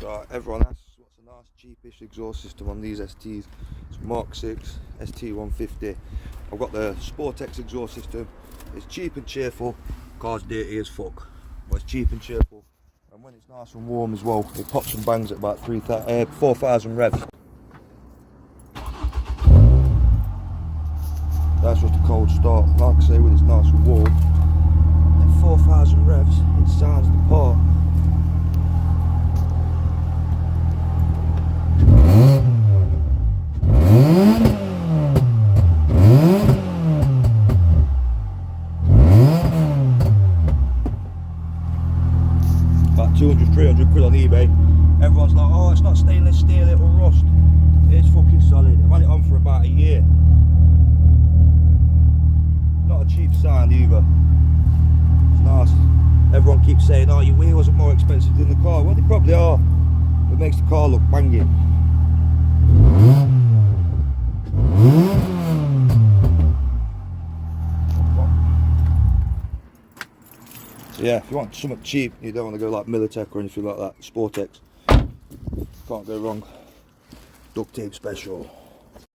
Right, everyone asks what's a nice cheapish exhaust system on these STs. It's Mark 6 ST150. I've got the Sportex exhaust system. It's cheap and cheerful. Car's dirty as fuck, but it's cheap and cheerful. And when it's nice and warm as well, it pops and bangs at about 4,000 revs. That's just a cold start. Like I say, when it's nice and warm, at 4,000 revs, it sounds the part. About 200, 300 quid on eBay. Everyone's like, oh, it's not stainless steel, it'll rust. It's fucking solid. I've had it on for about a year. Not a cheap sound either. It's nice. Everyone keeps saying, oh, your wheels are more expensive than the car. Well, they probably are. It makes the car look banging. So yeah, if you want something cheap, you don't want to go like Militech or anything like that, Sportex, can't go wrong. Duct tape special.